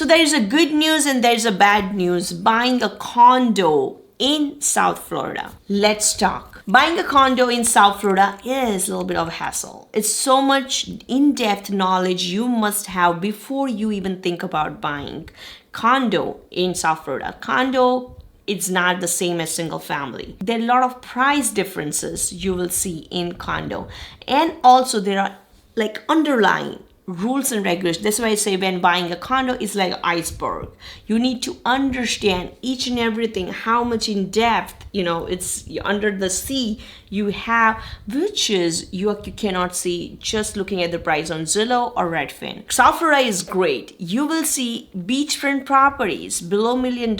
So there is a good news and there's a bad news buying a condo in South Florida. Let's talk. Buying a condo in South Florida is a little bit of a hassle. It's so much in-depth knowledge you must have before you even think about buying condo in South Florida. Condo, it's not the same as single family. There are a lot of price differences you will see in condo. And also there are like underlying rules and regulations. That's why I say when buying a condo, it's like an iceberg. You need to understand each and everything, how much in depth, it's under the sea you have, which is you cannot see just looking at the price on Zillow or Redfin. South Florida is great. You will see beachfront properties below $1 million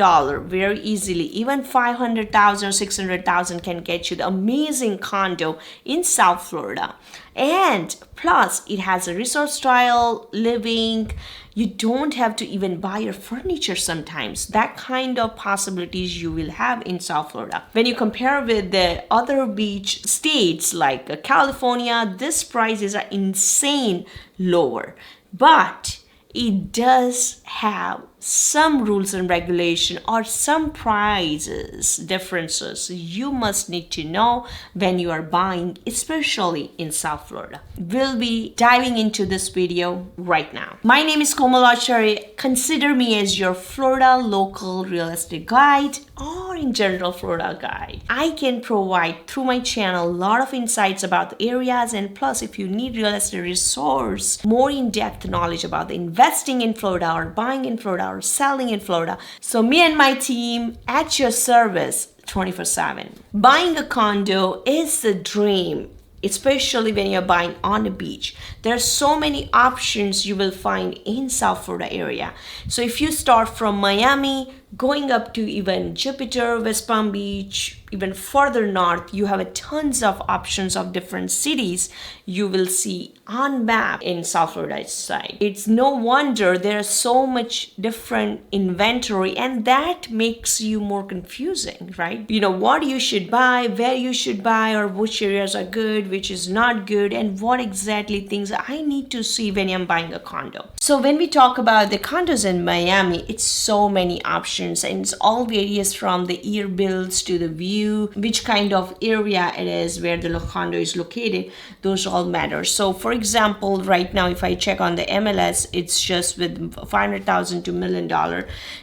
very easily. Even 500,000 or 600,000 can get you the amazing condo in South Florida. And plus, it has a resort style living. You don't have to even buy your furniture sometimes. That kind of possibilities you will have in South Florida. When you compare with the other beach states like California, these prices are insane lower. But it does have some rules and regulation or some prices differences you must need to know when you are buying, especially in South Florida. We'll be diving into this video right now. My name is Komal Acharya. Consider me as your Florida local real estate guide or in general Florida guide. I can provide through my channel a lot of insights about the areas, and plus if you need real estate resource, more in-depth knowledge about the investing in Florida or buying in Florida or selling in Florida. So me and my team at your service 24/7. Buying a condo is the dream, especially when you're buying on the beach. There are so many options you will find in South Florida area. So if you start from Miami, going up to even Jupiter, West Palm Beach, even further north, you have a tons of options of different cities you will see on map in South Florida side. It's no wonder there's so much different inventory, and that makes you more confusing, right? What you should buy, where you should buy, or which areas are good, which is not good, and what exactly things I need to see when I'm buying a condo. So when we talk about the condos in Miami, it's so many options, and it's all varies from the year builds to the view, which kind of area it is where the condo is located. Those all matter. So for example, right now if I check on the MLS, it's just with 500,000 to $1 million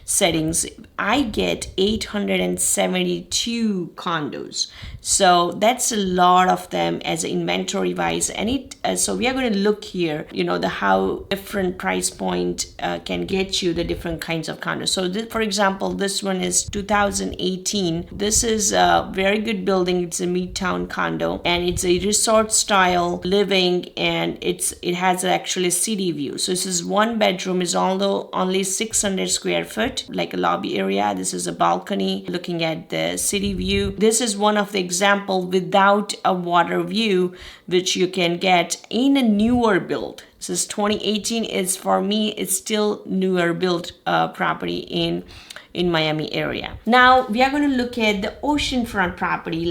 settings, I get 872 condos. So that's a lot of them as inventory wise. And so we are going to look here, the how different price point can get you the different kinds of condos. So for example, this one is 2018. This is a very good building. It's a Midtown condo, and it's a resort style living, and it has actually city view. So this is one bedroom, is although only 600 square foot, like a lobby area. This is a balcony looking at the city view. This is one of the example without a water view, which you can get in a newer build. This is 2018. Is for me, it's still newer built property in Miami area. Now we are going to look at the oceanfront property,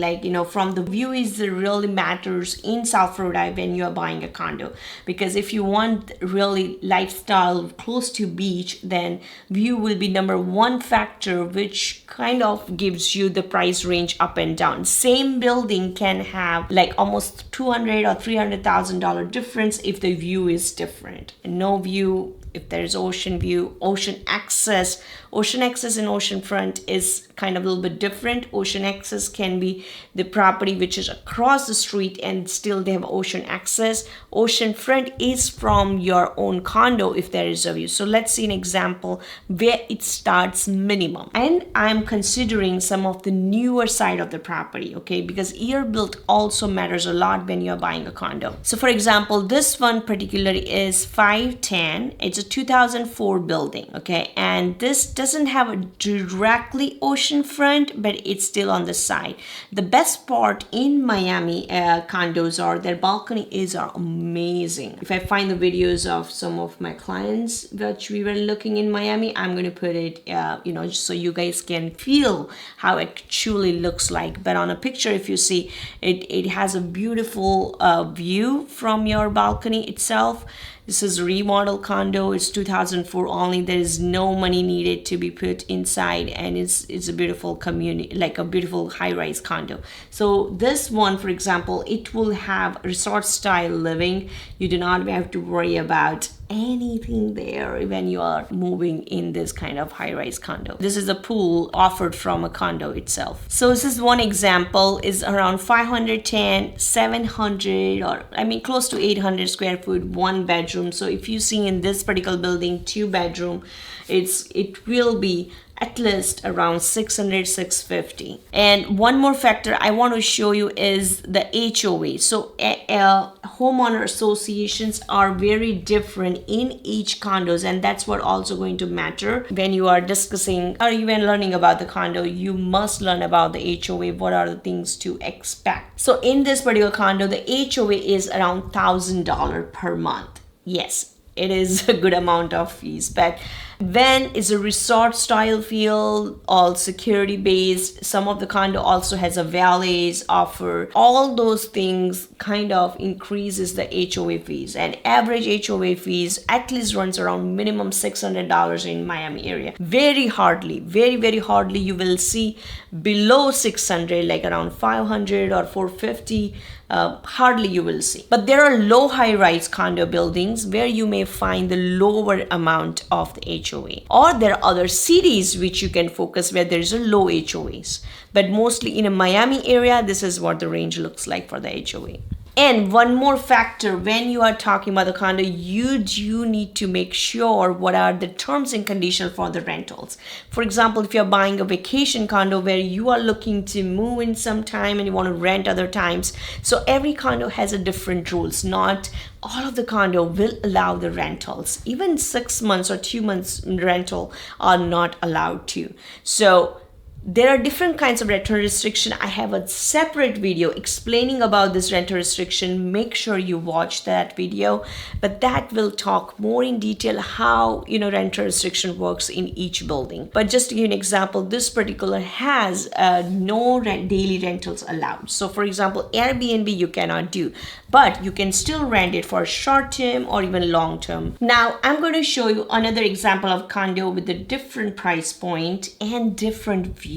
from the view is that really matters in South Florida when you are buying a condo, because if you want really lifestyle close to beach, then view will be number one factor, which kind of gives you the price range up and down. Same building can have like almost $200,000 or $300,000 difference if the view is different. No view, if there's ocean view, ocean access and oceanfront is kind of a little bit different. Ocean access can be the property which is across the street and still they have ocean access. Oceanfront is from your own condo if there is a view. So let's see an example where it starts minimum. And I'm considering some of the newer side of the property, okay? Because year built also matters a lot when you're buying a condo. So for example, this one particularly is 510. It's a 2004 building, okay? And this doesn't have a directly ocean front, but it's still on the side. The best part in Miami condos are their balconies are amazing. If I find the videos of some of my clients which we were looking in Miami, I'm going to put it just so you guys can feel how it actually looks like. But on a picture, if you see it has a beautiful view from your balcony itself. This is remodel condo. It's 2004 only. There is no money needed to be put inside, and it's a beautiful community, like a beautiful high-rise condo. So this one, for example, it will have resort style living. You do not have to worry about anything there when you are moving in this kind of high-rise condo. This is a pool offered from a condo itself. So this is one example, is around 510, 700, or I mean close to 800 square foot, one bedroom. So if you see in this particular building, 2 bedroom, it will be at least around 600, 650. And one more factor I want to show you is the HOA. So homeowner associations are very different in each condos, and that's what also going to matter when you are discussing or even learning about the condo. You must learn about the HOA. What are the things to expect? So in this particular condo, the HOA is around $1,000 per month. Yes, it is a good amount of fees, but when it's a resort style feel, all security based, some of the condo also has a valets offer. All those things kind of increases the HOA fees, and average HOA fees at least runs around minimum $600 in Miami area. Very hardly, very hardly you will see below 600, like around 500 or 450. Hardly you will see. But there are low high-rise condo buildings where you may find the lower amount of the HOA. Or there are other cities which you can focus where there is a low HOAs. But mostly in a Miami area, this is what the range looks like for the HOA. And one more factor, when you are talking about the condo, you do need to make sure what are the terms and conditions for the rentals. For example, if you're buying a vacation condo where you are looking to move in some time and you want to rent other times, so every condo has a different rules. Not all of the condo will allow the rentals. Even 6 months or 2 months rental are not allowed to. So there are different kinds of rental restriction. I have a separate video explaining about this rental restriction. Make sure you watch that video, but that will talk more in detail how rental restriction works in each building. But just to give you an example, this particular has no daily rentals allowed. So for example, Airbnb you cannot do, but you can still rent it for short term or even long term. Now I'm going to show you another example of condo with a different price point and different view.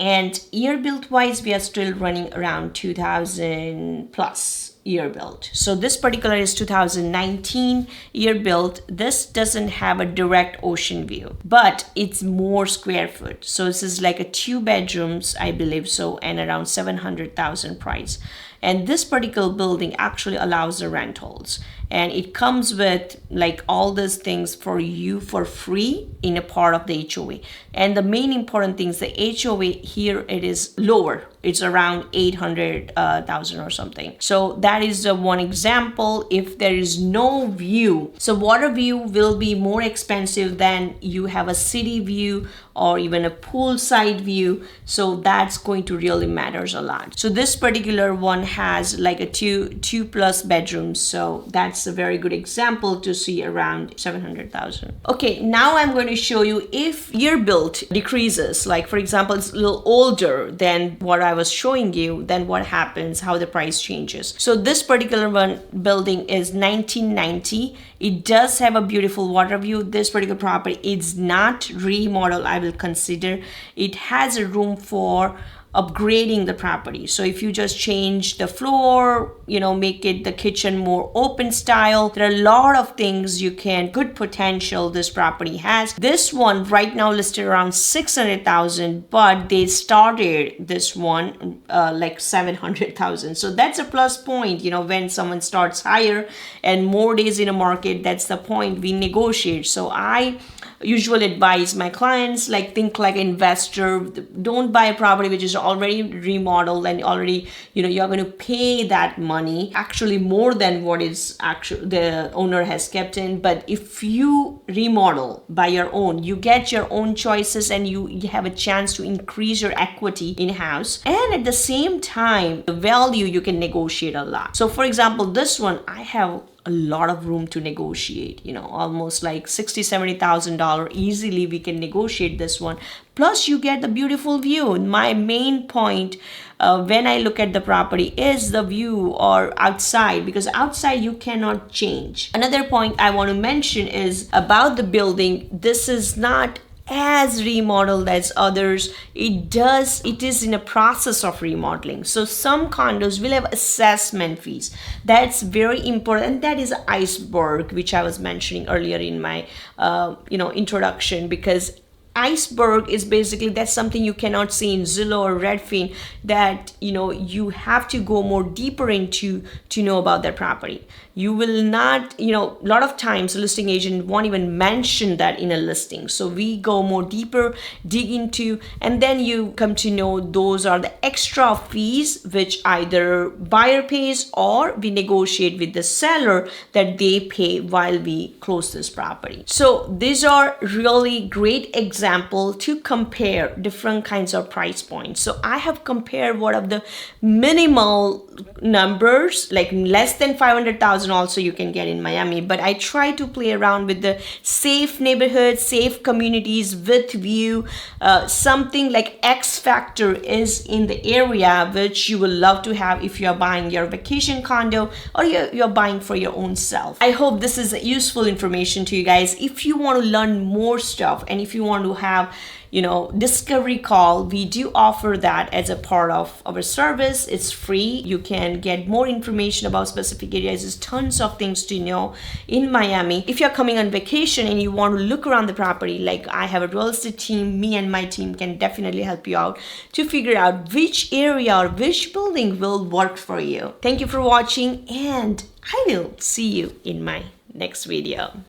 And year built wise, we are still running around 2000 plus year built. So this particular is 2019 year built. This doesn't have a direct ocean view, but it's more square foot. So this is like a 2 bedrooms, I believe so, and around 700,000 price. And this particular building actually allows the rentals, and it comes with like all these things for you for free in a part of the HOA. And the main important thing is the HOA here, it is lower. It's around 800,000 or something. So that is the one example. If there is no view, so water view will be more expensive than you have a city view or even a poolside view. So that's going to really matters a lot. So this particular one has like a two plus bedrooms. So that's a very good example to see around 700,000. Okay, now I'm going to show you if year built decreases, like for example, it's a little older than what I was showing you, then what happens, how the price changes. So this particular one building is 1990. It does have a beautiful water view. This particular property is not remodel, I will consider. It has a room for upgrading the property. So if you just change the floor, make it the kitchen more open style, there are a lot of things you can, good potential this property has. This one right now listed around 600,000, but they started this one like 700,000. So that's a plus point, when someone starts higher and more days in a market, that's the point we negotiate. So I usually advise my clients, like think like an investor. Don't buy a property which is already remodeled and already you're going to pay that money, actually more than what is actually the owner has kept in. But if you remodel by your own, you get your own choices and you have a chance to increase your equity in house, and at the same time the value you can negotiate a lot. So for example, this one I have a lot of room to negotiate, almost like $60,000-$70,000 easily we can negotiate this one. Plus you get the beautiful view. My main point when I look at the property is the view or outside, because outside you cannot change. Another point I want to mention is about the building. This is not as remodeled as others. It is in a process of remodeling. So some condos will have assessment fees. That's very important. That is an iceberg, which I was mentioning earlier in my introduction, because iceberg is basically that's something you cannot see in Zillow or Redfin, that you have to go more deeper into to know about that property. You will not, a lot of times a listing agent won't even mention that in a listing. So we go more deeper, dig into, and then you come to know those are the extra fees which either buyer pays or we negotiate with the seller that they pay while we close this property. So these are really great example to compare different kinds of price points. So I have compared what of the minimal numbers, like less than 500,000 also you can get in Miami, but I try to play around with the safe neighborhoods, safe communities with view, something like X factor is in the area which you will love to have if you're buying your vacation condo or you're buying for your own self. I hope this is useful information to you guys. If you want to learn more stuff and if you want to have discovery call, we do offer that as a part of our service. It's free. You can get more information about specific areas. There's tons of things to know in Miami. If you're coming on vacation and you want to look around the property, like I have a real estate team, me and my team can definitely help you out to figure out which area or which building will work for you. Thank you for watching, and I will see you in my next video.